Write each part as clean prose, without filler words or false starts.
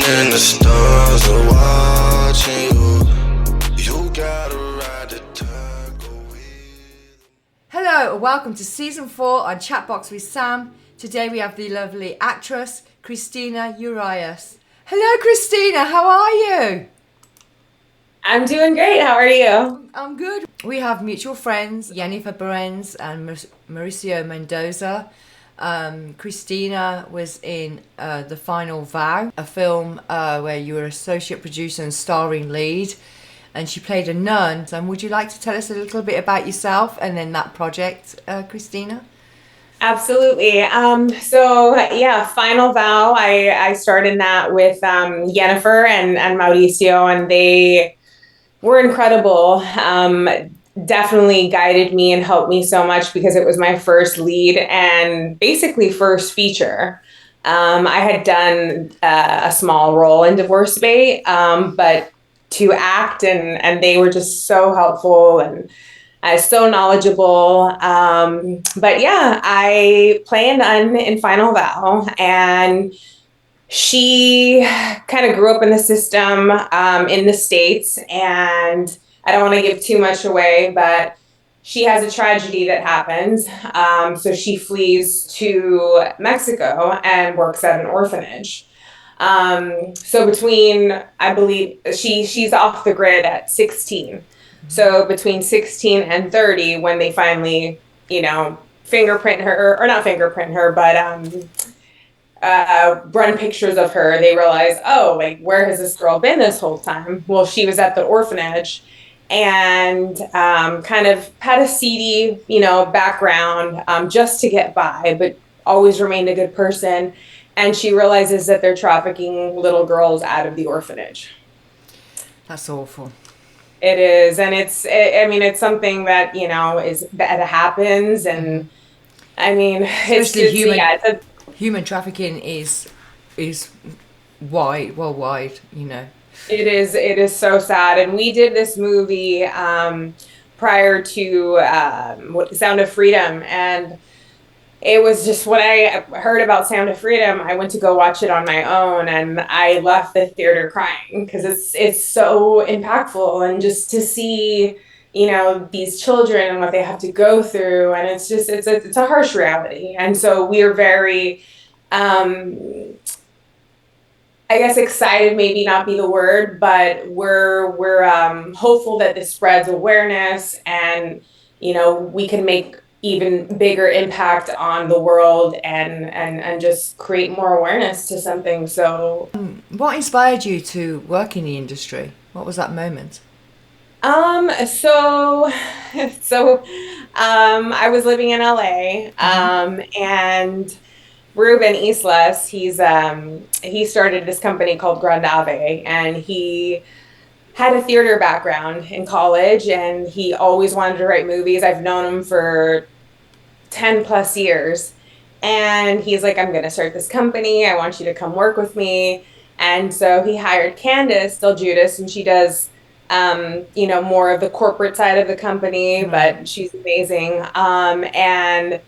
And the stars are watching you. You gotta ride the tug with. Hello and welcome to season 4 on Chatbox with Sam. Today we have the lovely actress Christina Urias. Hello Christina, how are you? I'm doing great. How are you? I'm good. We have mutual friends, Yeniffer Behrens and Mauricio Mendoza. Christina was in The Final Vow, a film where you were associate producer and starring lead, and she played a nun. And would you like to tell us a little bit about yourself and then that project, Christina? Absolutely. Final Vow. I starred in that with Yeniffer and Mauricio, and they were incredible. Definitely guided me and helped me so much because it was my first lead and basically first feature. I had done a small role in Divorce Bait, but to act and they were just so helpful and so knowledgeable. I play a nun in Final Vow, and she kind of grew up in the system in the States, and I don't want to give too much away, but she has a tragedy that happens. So she flees to Mexico and works at an orphanage. So between, I believe, she's off the grid at 16. So between 16 and 30, when they finally, fingerprint her, or not fingerprint her, but run pictures of her, they realize, oh, like, where has this girl been this whole time? Well, she was at the orphanage and kind of had a seedy, background just to get by, but always remained a good person. And she realizes that they're trafficking little girls out of the orphanage. That's awful. It is, and it's something that that happens, and I mean, especially human trafficking is worldwide. It is so sad, and we did this movie prior to Sound of Freedom, and it was just when I heard about Sound of Freedom, I went to go watch it on my own, and I left the theater crying because it's so impactful, and just to see these children and what they have to go through, and it's a harsh reality, and so we are very I guess excited maybe not be the word, but we're hopeful that this spreads awareness, and we can make even bigger impact on the world and just create more awareness to something. So what inspired you to work in the industry? What was that moment? I was living in LA, and Ruben Islas, he started this company called Grand Ave, and he had a theater background in college, and he always wanted to write movies. I've known him for 10 plus years, and he's like, I'm going to start this company. I want you to come work with me. And so he hired Candace Del Judas, and she does, more of the corporate side of the company, but she's amazing. And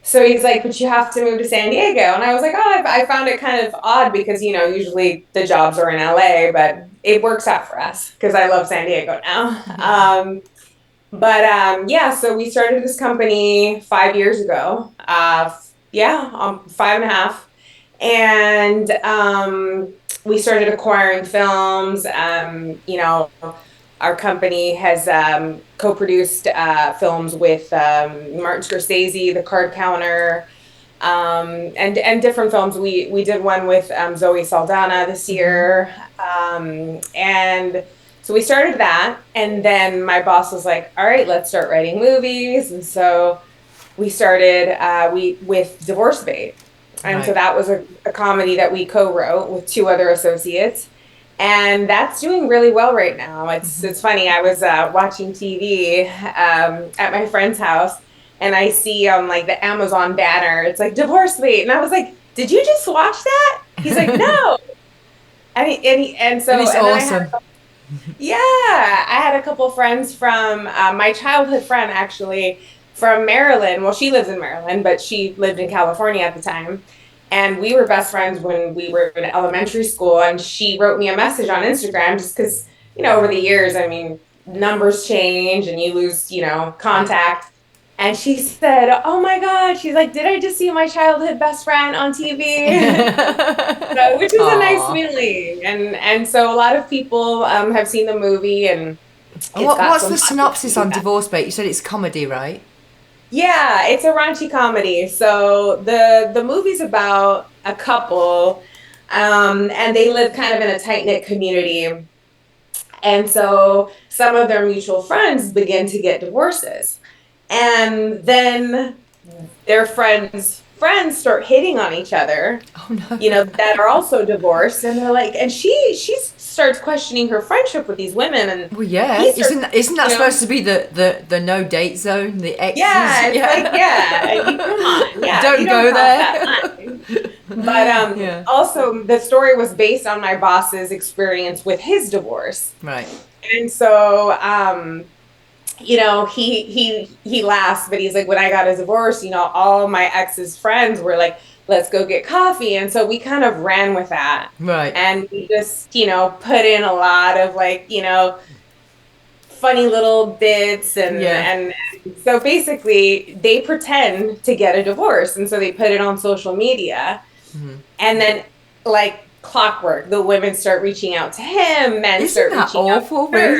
so he's like, but you have to move to San Diego. And I was like, I found it kind of odd because, usually the jobs are in LA, but it works out for us because I love San Diego now. So we started this company 5 years ago. 5.5. And we started acquiring films. Our company has co-produced films with Martin Scorsese, The Card Counter, and different films. We did one with Zoe Saldana this year. And so we started that, and then my boss was like, all right, let's start writing movies. And so we started with Divorce Bait. And Right. So that was a comedy that we co-wrote with 2 other associates. And that's doing really well right now. It's funny. I was watching TV at my friend's house, and I see on like the Amazon banner, it's like Divorce Bait, and I was like, "Did you just watch that?" He's like, "No." And so It's and then awesome. I had a couple friends from my childhood friend actually from Maryland. Well, she lives in Maryland, but she lived in California at the time. And we were best friends when we were in elementary school. And she wrote me a message on Instagram just because, over the years, I mean, numbers change and you lose, contact. And she said, "Oh my God," she's like, "did I just see my childhood best friend on TV?" So, which is a nice feeling. And so a lot of people have seen the movie, and what's the synopsis on Divorce Bait? You said it's comedy, right? Yeah, it's a raunchy comedy. So the movie's about a couple, and they live kind of in a tight-knit community. And so some of their mutual friends begin to get divorces. And then their friends start hitting on each other. Oh no. That are also divorced, and they're like, and she starts questioning her friendship with these women. And well, yeah, isn't that supposed to be the no date zone? The exes? Yeah, it's come on, yeah, don't go there. But also the story was based on my boss's experience with his divorce, right? And so he laughs, but he's like, when I got a divorce, all my ex's friends were like, let's go get coffee. And so we kind of ran with that. Right. And we just, put in a lot of funny little bits. And so basically they pretend to get a divorce. And so they put it on social media. Mm-hmm. And then like clockwork, the women start reaching out to him, men start reaching out to her.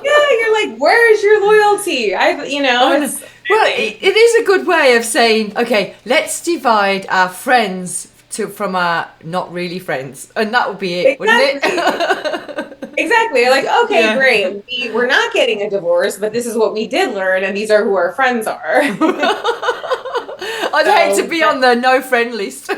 Yeah, you're like, where is your loyalty? Well, it is a good way of saying, okay, let's divide our friends from our not really friends, and that would be it, wouldn't it? Exactly. You're like, okay, great. We're not getting a divorce, but this is what we did learn, and these are who our friends are. I'd hate to be on the no friend list.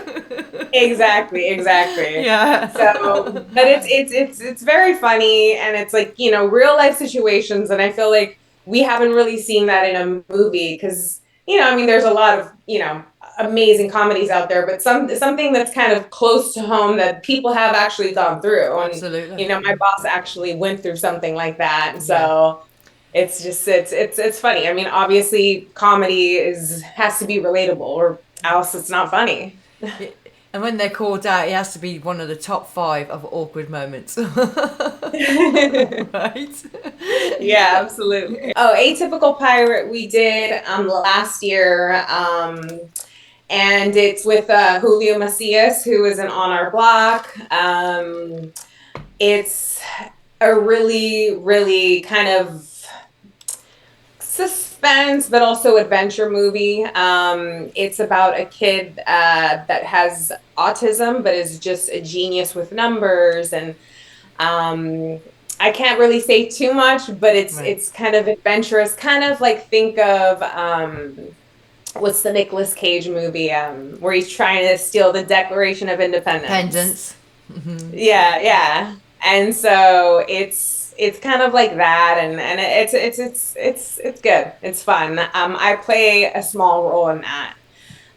Exactly. Yeah. So, but it's very funny, and it's like, real life situations, and I feel like we haven't really seen that in a movie because, there's a lot of, amazing comedies out there, but something that's kind of close to home that people have actually gone through. And, absolutely. My boss actually went through something like that. So it's just, it's funny. I mean, obviously comedy has to be relatable or else it's not funny. And when they're called out, it has to be one of the top 5 of awkward moments. Right? Yeah, absolutely. Oh, Atypical Pirate we did last year. And it's with Julio Macias, who is on our block. It's a really, really kind of suspense, but also adventure movie. It's about a kid that has autism, but is just a genius with numbers. And I can't really say too much, but it's kind of adventurous. Kind of like think of what's the Nicolas Cage movie where he's trying to steal the Declaration of Independence. Mm-hmm. Yeah. And so it's kind of like that, and it's good. It's fun. I play a small role in that,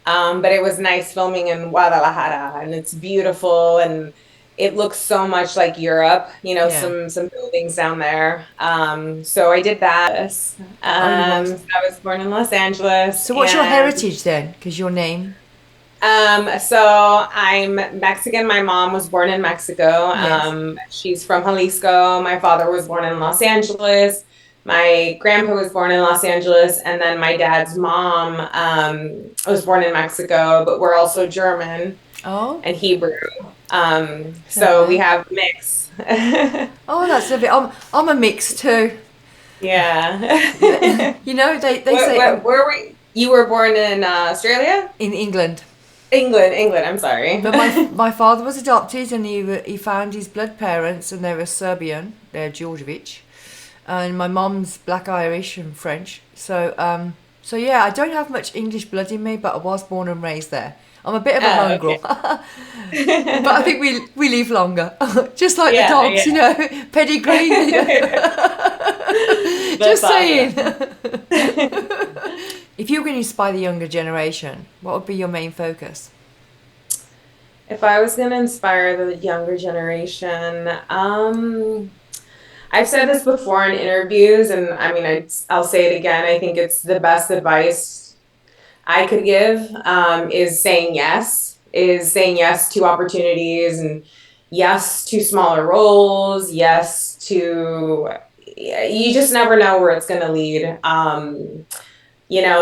but it was nice filming in Guadalajara, and it's beautiful, and it looks so much like Europe. Some buildings down there. So I did that. I was born in Los Angeles. So what's your heritage then? Because your name. So I'm Mexican. My mom was born in Mexico. Yes. She's from Jalisco. My father was born in Los Angeles. My grandpa was born in Los Angeles, and then my dad's mom was born in Mexico, but we're also German and Hebrew. So we have mix. Oh, that's lovely. I'm a mix too. Yeah. They say. Where were you were born in Australia? In England. England. I'm sorry. But my father was adopted, and he found his blood parents, and they were Serbian. They're Georgievich, and my mom's Black Irish and French. So yeah, I don't have much English blood in me, but I was born and raised there. I'm a bit of a mongrel, but I think we live longer, just like the dogs, pedigree. Just saying. If you were going to inspire the younger generation, what would be your main focus? If I was going to inspire the younger generation, I've said this before in interviews, and I mean, I'll say it again. I think it's the best advice I could give, is saying yes to opportunities, and yes to smaller roles, yes to, you just never know where it's going to lead.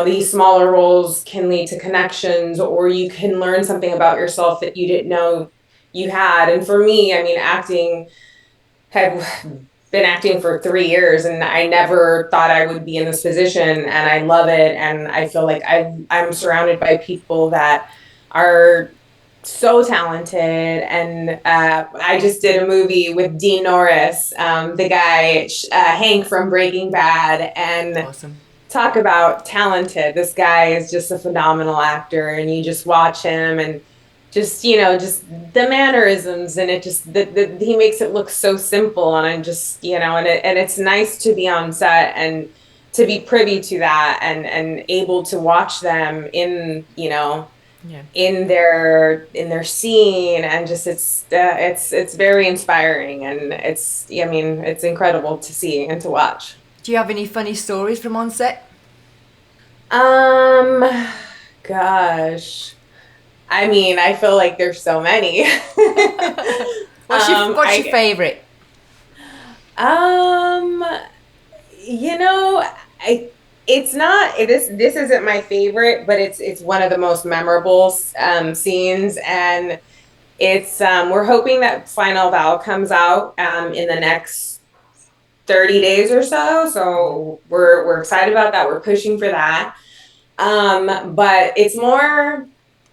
These smaller roles can lead to connections, or you can learn something about yourself that you didn't know you had. And for me, I mean, had been acting for 3 years, and I never thought I would be in this position, and I love it. And I feel like I'm surrounded by people that are so talented. And I just did a movie with Dean Norris, the guy, Hank from Breaking Bad, and Awesome. talk about talented. This guy is just a phenomenal actor, and you just watch him, and just just the mannerisms, and it just he makes it look so simple. And I'm just and it's nice to be on set and to be privy to that, and able to watch them in in their scene, and just it's very inspiring, and it's incredible to see and to watch. Do you have any funny stories from on set? Gosh. I mean, I feel like there's so many. What's your favorite? This isn't my favorite, but it's one of the most memorable scenes, and it's we're hoping that Final Val comes out in the next 30 days or so. So we're excited about that. We're pushing for that. But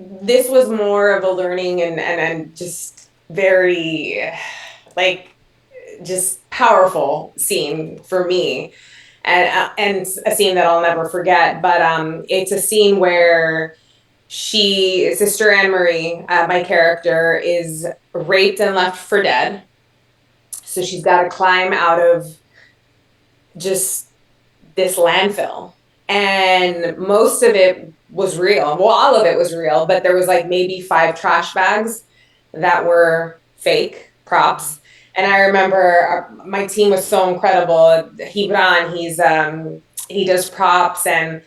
this was more of a learning and just very just powerful scene for me, and a scene that I'll never forget. But it's a scene where Sister Anne Marie, my character, is raped and left for dead. So she's got to climb out of just this landfill, and most of it was real. Well, all of it was real, but there was maybe 5 trash bags that were fake props. And I remember my team was so incredible. Gibran, he does props, and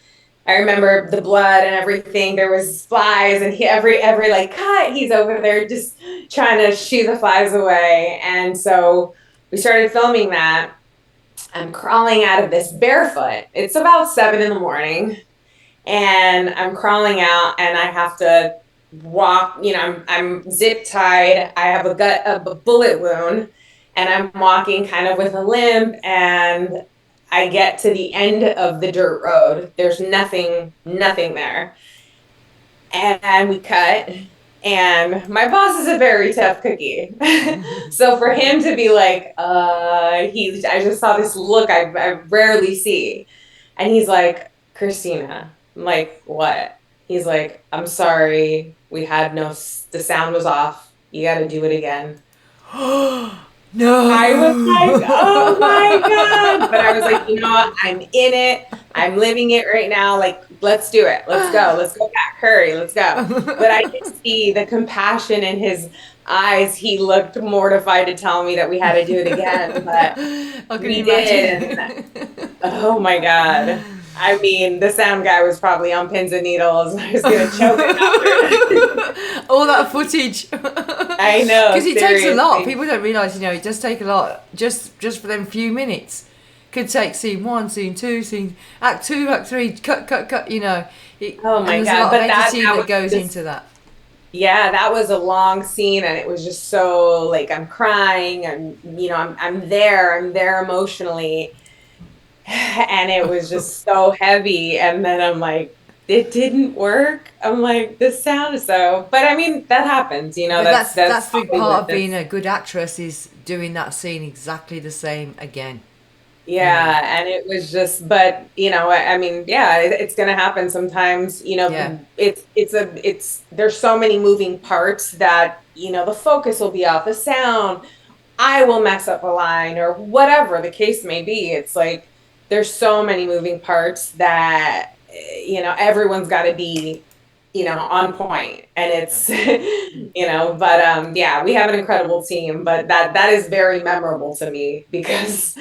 I remember the blood and everything. There was flies, and every cut, he's over there just trying to shoo the flies away. And so we started filming that. I'm crawling out of this barefoot. It's about 7 a.m, and I'm crawling out, and I have to walk. I'm zip tied. I have a bullet wound, and I'm walking kind of with a limp, and I get to the end of the dirt road. There's nothing there. And we cut, and my boss is a very tough cookie. So for him to be like, I just saw this look I rarely see. And he's like, Christina. I'm like, what? He's like, I'm sorry. The sound was off. You got to do it again. No. I was like, oh my God. But I was like, you know what? I'm in it. I'm living it right now. Let's do it. Let's go. Let's go back. Hurry. Let's go. But I could see the compassion in his eyes. He looked mortified to tell me that we had to do it again. But we did. Oh my God. I mean, the sound guy was probably on pins and needles. I was going to choke him after. All that footage. I know. Because it takes a lot. People don't realise, it does take a lot. Just for them few minutes. Could take scene 1, scene 2, act 2, act 3, cut. Oh my God. There's a lot but of editing that goes just, into that. Yeah, that was a long scene, and it was just so I'm crying, and I'm there emotionally. And it was just so heavy, and then I'm like, it didn't work. I'm like, this sound so, but I mean, that happens, But that's the part of being a good actress, is doing that scene exactly the same again. Yeah, and it was just, but I mean, yeah, it's gonna happen sometimes. It's there's so many moving parts that the focus will be off, the sound, I will mess up a line, or whatever the case may be. It's there's so many moving parts that everyone's got to be on point. And it's, but yeah, we have an incredible team, but that is very memorable to me because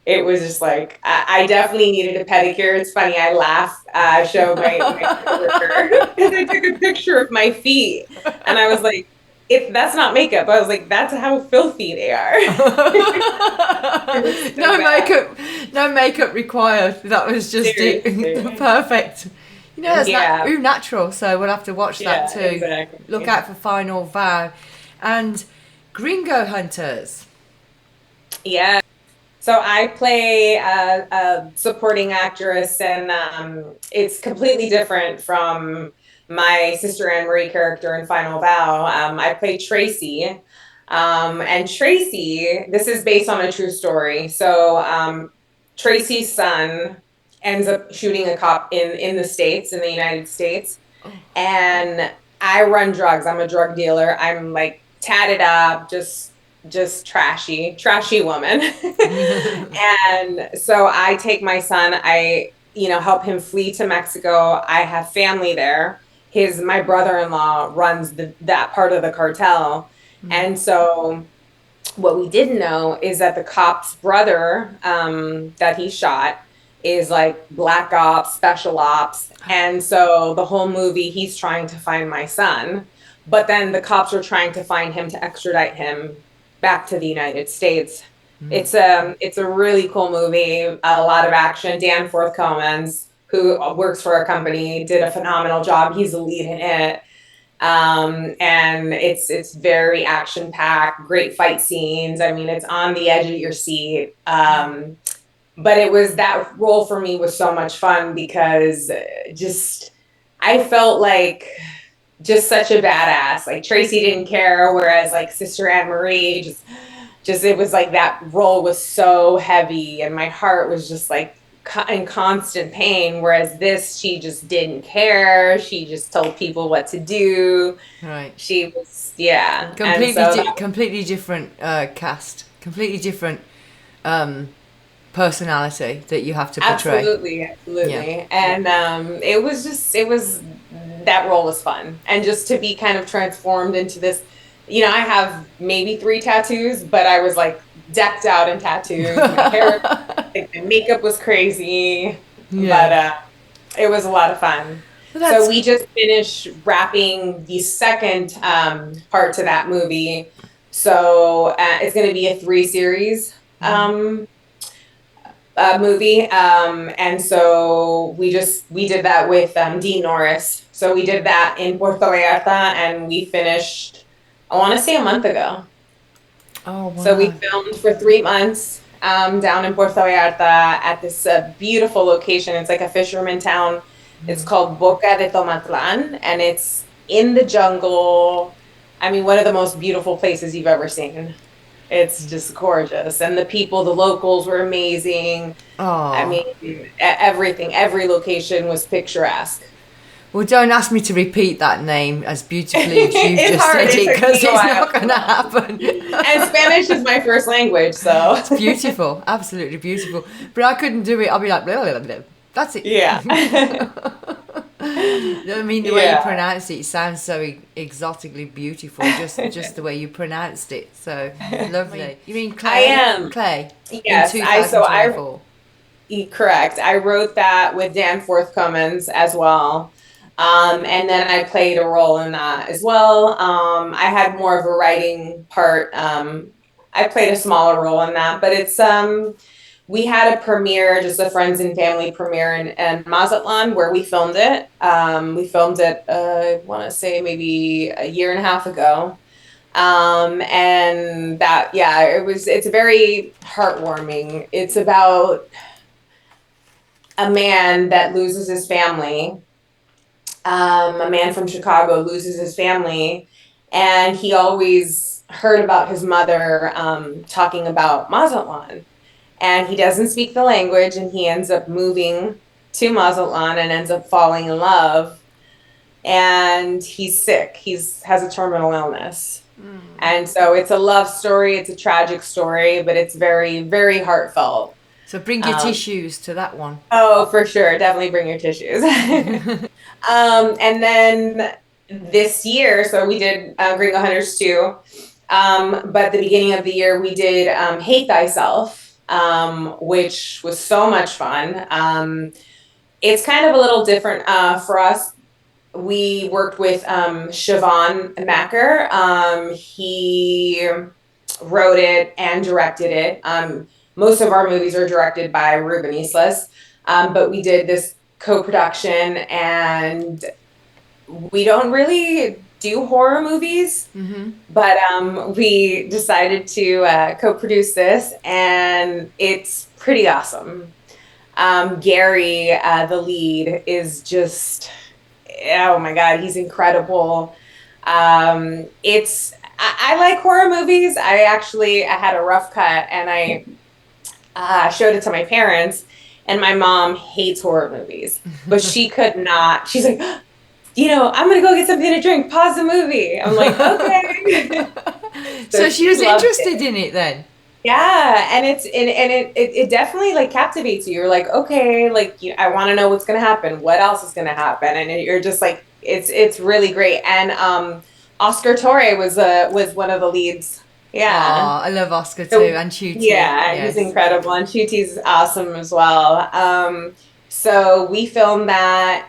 it was just like, I definitely needed a pedicure. It's funny, I laugh, show my coworker because I took a picture of my feet and I was like, if that's not makeup, I was like, that's how filthy they are. No makeup required. That was just perfect. That's natural, so we'll have to watch that too. Exactly. Look out for Final Vow. And Gringo Hunters. Yeah. So I play a supporting actress, and it's completely different from my Sister Anne Marie character in Final Vow. I play Tracy. And Tracy, this is based on a true story. So Tracy's son ends up shooting a cop in the States, in the United States. And I run drugs. I'm a drug dealer. I'm like tatted up, just trashy woman. And so I take my son, I help him flee to Mexico. I have family there. My brother-in-law runs that part of the cartel. And so what we didn't know is that the cop's brother that he shot is like black ops, special ops. And so the whole movie, he's trying to find my son, but then the cops are trying to find him to extradite him back to the United States. It's a really cool movie, a lot of action. Dan Forth-Comans, who works for our company, did a phenomenal job. He's the lead in it. And it's very action packed, great fight scenes. I mean, it's on the edge of your seat. But that role for me was so much fun because I felt like just such a badass. Like Tracy didn't care, whereas like Sister Anne Marie just it was like that role was so heavy and my heart was just like in constant pain, whereas this, she just didn't care. She just told people what to do. Right. She was completely different cast, completely different personality that you have to portray. Absolutely. Yeah. And that role was fun, and just to be kind of transformed into this. I have maybe 3 tattoos, but I was like decked out in tattoos. My hair, my makeup was crazy, but it was a lot of fun. So we just finished wrapping the second part to that movie. So it's going to be a 3-series movie, and so we did that with Dean Norris. So we did that in Puerto Vallarta, and we finished, I want to say, a month ago. Oh, wow. So we filmed for 3 months down in Puerto Vallarta at this beautiful location. It's like a fisherman town. It's called Boca de Tomatlan, and it's in the jungle. I mean, one of the most beautiful places you've ever seen. It's just gorgeous. And the people, the locals were amazing. Oh. I mean, everything, every location was picturesque. Well, don't ask me to repeat that name as beautifully as you just said it, because it's not going to happen. And Spanish is my first language, so. It's beautiful, absolutely beautiful. But I couldn't do it. I'll be like, blah, blah, blah. That's it. Yeah. I mean, the way you pronounce it sounds so exotically beautiful, just the way you pronounced it. So lovely. You mean Clay? I am. Clay. Yes, correct. I wrote that with Dan Forth-Comans as well. And then I played a role in that as well. I had more of a writing part. I played a smaller role in that, but it's, we had a premiere, just a friends and family premiere in Mazatlan where we filmed it. We filmed it, I want to say maybe a year and a half ago. And that, it's very heartwarming. It's about a man that loses his family. A man from Chicago loses his family, and he always heard about his mother talking about Mazatlan. And he doesn't speak the language, and he ends up moving to Mazatlan and ends up falling in love. And he's sick. Has a terminal illness. And so it's a love story. It's a tragic story, but it's very, very heartfelt. So bring your tissues to that one. Oh, for sure. Definitely bring your tissues. And then this year, so we did Gringo Hunters 2. But the beginning of the year, we did Hate Thyself, which was so much fun. It's kind of a little different for us. We worked with Siobhan Macker. He wrote it and directed it. Most of our movies are directed by Ruben Islas, but we did this co-production, and we don't really do horror movies, but we decided to co-produce this, and it's pretty awesome. Gary, the lead, is just, oh my God, he's incredible. I like horror movies. I had a rough cut, and I showed it to my parents, and my mom hates horror movies, but she could not. She's like, I'm going to go get something to drink. Pause the movie. I'm like, okay. So she was interested in it then? Yeah. And it definitely like captivates you. You're like, okay, like I want to know what's going to happen. What else is going to happen? And you're just like, it's really great. And Oscar Torre was one of the leads. Yeah. Oh, I love Oscar too, and Chuti. Yeah, yes. He's incredible, and Chuti's awesome as well. So we filmed that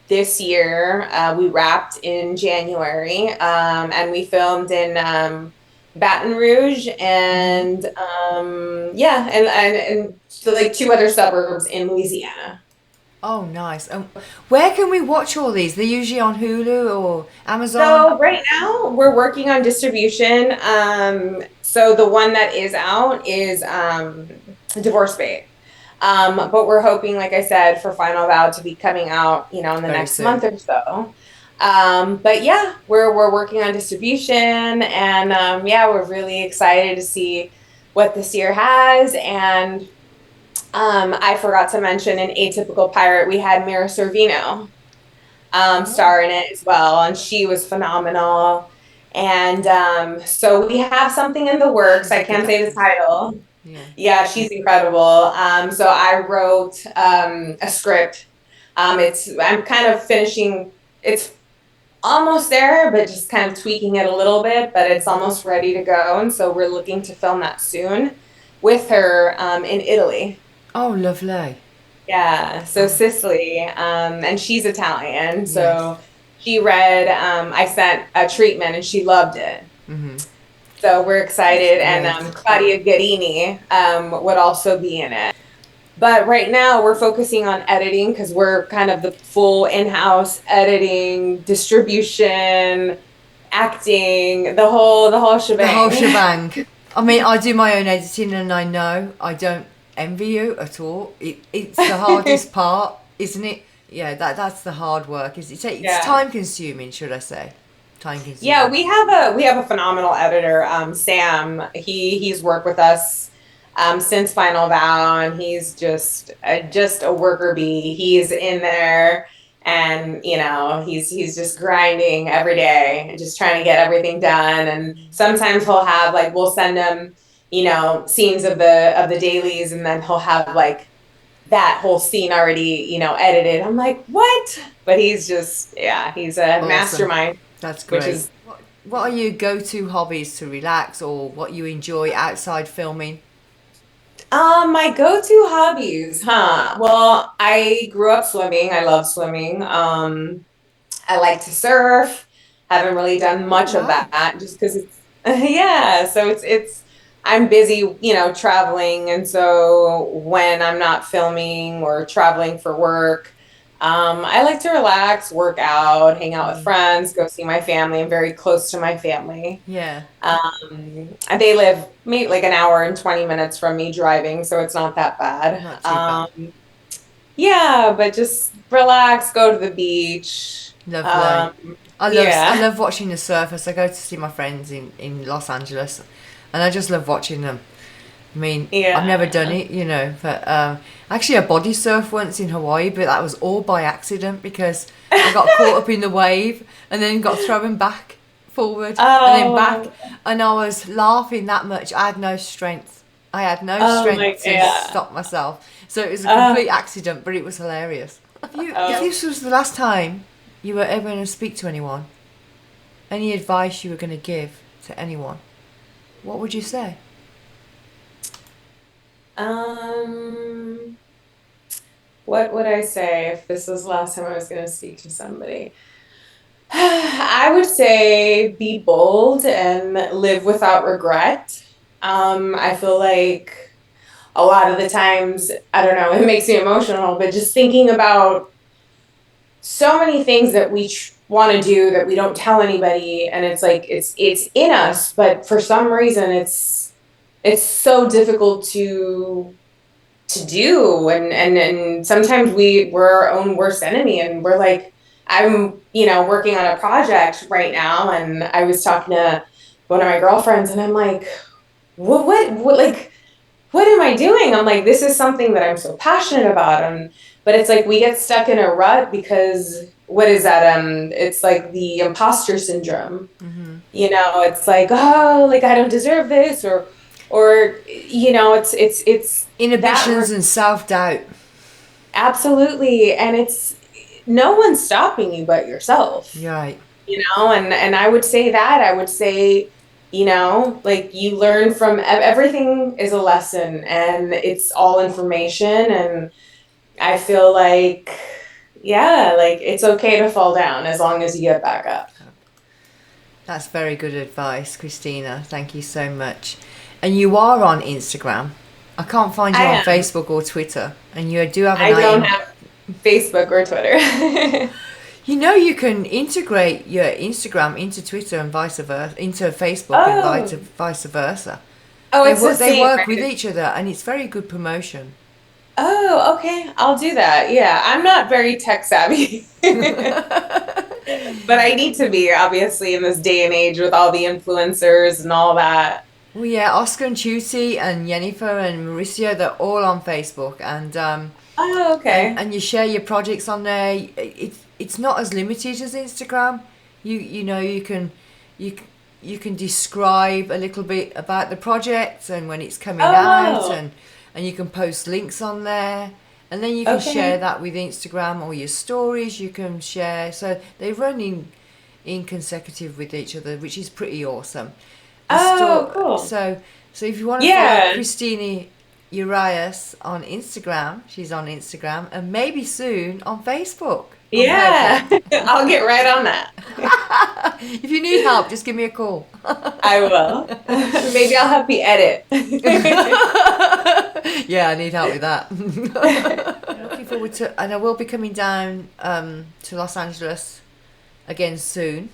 this year. We wrapped in January, and we filmed in Baton Rouge, and and so like 2 other suburbs in Louisiana. Oh, nice. Where can we watch all these? They're usually on Hulu or Amazon? So right now we're working on distribution. So the one that is out is Divorce Bait. But we're hoping, like I said, for Final Vow to be coming out, in the next month or so. But yeah, we're working on distribution, and we're really excited to see what this year has. And I forgot to mention in Atypical Pirate, we had Mira Sorvino star in it as well, and she was phenomenal. And so we have something in the works. I can't say the title. Yeah, she's incredible. So I wrote a script. I'm kind of finishing. It's almost there, but just kind of tweaking it a little bit. But it's almost ready to go, and so we're looking to film that soon with her in Italy. Oh, lovely. Yeah, so Sicily, and she's Italian, so she read, I sent a treatment, and she loved it. Mm-hmm. So we're excited, and Claudia Guerini would also be in it. But right now we're focusing on editing, because we're kind of the full in-house editing, distribution, acting, the whole shebang. The whole shebang. I mean, I do my own editing, and I know I don't envy you at all. It's the hardest part, isn't it? Yeah, that's the hard work. It's time consuming, should I say? Time consuming. Yeah, we have a phenomenal editor, Sam. He's worked with us since Final Vow, and he's just a worker bee. He's in there, and he's just grinding every day and just trying to get everything done. And sometimes he'll have we'll send him scenes of the dailies, and then he'll have that whole scene already, edited. I'm like, what? But he's just, he's a awesome mastermind. That's great. What are your go-to hobbies to relax, or what you enjoy outside filming? My go-to hobbies, well, I grew up swimming. I love swimming. I like to surf. Haven't really done much of that, just because it's, so it's I'm busy, traveling. And so when I'm not filming or traveling for work, I like to relax, work out, hang out with friends, go see my family. I'm very close to my family. Yeah. They live maybe an hour and 20 minutes from me driving, so it's not that bad. Not too bad. Yeah, but just relax, go to the beach. Lovely. I love watching the surfers. I go to see my friends in Los Angeles, and I just love watching them. I mean, I've never done it, but actually I body surfed once in Hawaii, but that was all by accident, because I got caught up in the wave and then got thrown forward and then back, and I was laughing that much. I had no strength. I had no Oh strength to yeah. stop myself. So it was a complete accident, but it was hilarious. If this was the last time you were ever going to speak to anyone, any advice you were going to give to anyone, what would you say? What would I say if this was the last time I was going to speak to somebody? I would say be bold and live without regret. I feel like a lot of the times, I don't know, it makes me emotional, but just thinking about so many things that we want to do that we don't tell anybody, and it's like it's in us, but for some reason it's so difficult to do, and sometimes we're our own worst enemy, and we're like, I'm working on a project right now, and I was talking to one of my girlfriends, and I'm like, what like what am I doing? I'm like, this is something that I'm so passionate about. But it's like we get stuck in a rut because what is that? It's like the imposter syndrome. Mm-hmm. It's like, oh, like I don't deserve this, or it's Inhibitions and self-doubt. absolutely, and it's no one's stopping you but yourself. Right. And I would say that. I would say, like you learn from everything is a lesson, and it's all information. And I feel like, yeah, like it's okay to fall down as long as you get back up. That's very good advice, Christina. Thank you so much. And you are on Instagram. I can't find you I on am. Facebook or Twitter. And you do have a I name. don't have Facebook or Twitter. You can integrate your Instagram into Twitter and vice versa, into Facebook and vice versa. Oh, it's the They same, work right? with each other, and it's very good promotion. Oh, okay. I'll do that. Yeah, I'm not very tech savvy. But I need to be, obviously, in this day and age with all the influencers and all that. Well, yeah, Oscar and Tutti and Yeniffer and Mauricio, they're all on Facebook, and Oh, okay. and you share your projects on there. It's not as limited as Instagram. You can describe a little bit about the project and when it's coming out, wow. and you can post links on there, and then you can Okay. share that with Instagram or your stories. You can share, so they run in consecutive with each other, which is pretty awesome. Cool. So if you want to follow Christina Urias on Instagram, she's on Instagram, and maybe soon on Facebook. Yeah. I'll get right on that. If you need help, just give me a call. I will. Maybe I'll help you edit. Yeah, I need help with that. Looking forward to, and I will be coming down to Los Angeles again soon.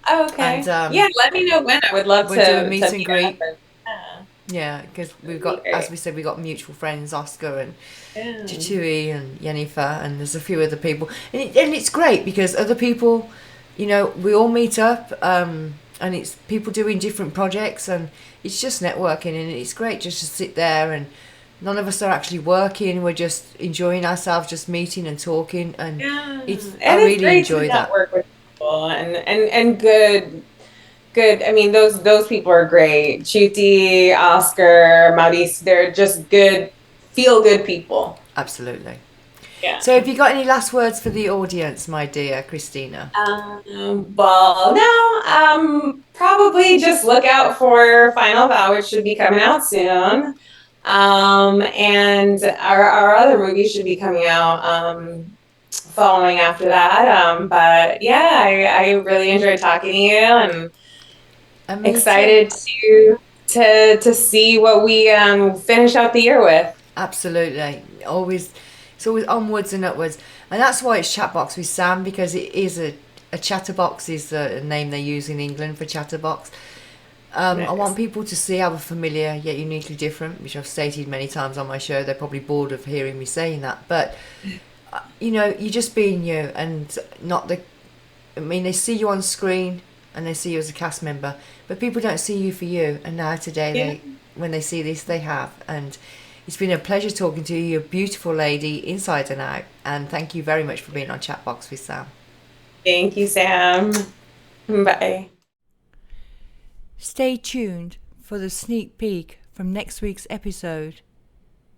Oh, okay. And, yeah, let me know when. I would love we'll to do a meet and greet. Yeah. Yeah, because we've got, as we said, we've got mutual friends, Oscar and Yeah. Tutti and Yeniffer, and there's a few other people. And it's great because other people, we all meet up, and it's people doing different projects, and it's just networking, and it's great just to sit there, and none of us are actually working. We're just enjoying ourselves, just meeting and talking, and Yeah. I really great enjoy to that. network with people and good. I mean, those people are great. Chuti, Oscar, Maurice, they're just good, feel good people. Absolutely. Yeah. So have you got any last words for the audience, my dear Christina? Well, no, probably just look out for Final Vow, which should be coming out soon. And our other movie should be coming out following after that. But yeah, I really enjoyed talking to you, and excited to see what we finish out the year with. Absolutely. It's always onwards and upwards. And that's why it's Chatbox with Sam, because it is a chatterbox is the name they use in England for chatterbox. Nice. I want people to see how we're familiar yet uniquely different, which I've stated many times on my show. They're probably bored of hearing me saying that. But, you're just being you, and they see you on screen and they see you as a cast member, but people don't see you for you. And now today, when they see this, they have. And it's been a pleasure talking to you. You're a beautiful lady, inside and out. And thank you very much for being on Chatbox with Sam. Thank you, Sam. Bye. Stay tuned for the sneak peek from next week's episode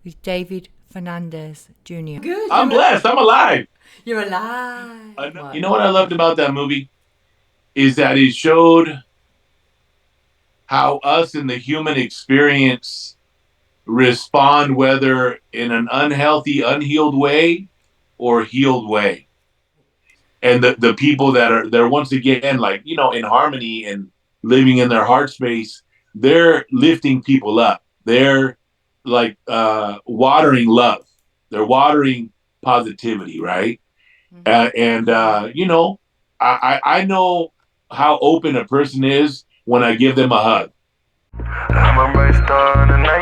with David Fernandez Jr. Good. I'm blessed. I'm alive. You're alive. You know what I loved about that movie? Is that it showed how us in the human experience respond, whether in an unhealthy, unhealed way or healed way. And the people that are there, once again, like, you know, in harmony and living in their heart space, they're lifting people up. They're like watering love. They're watering positivity, right? You know, I know how open a person is when I give them a hug. I'm a bright star in the night.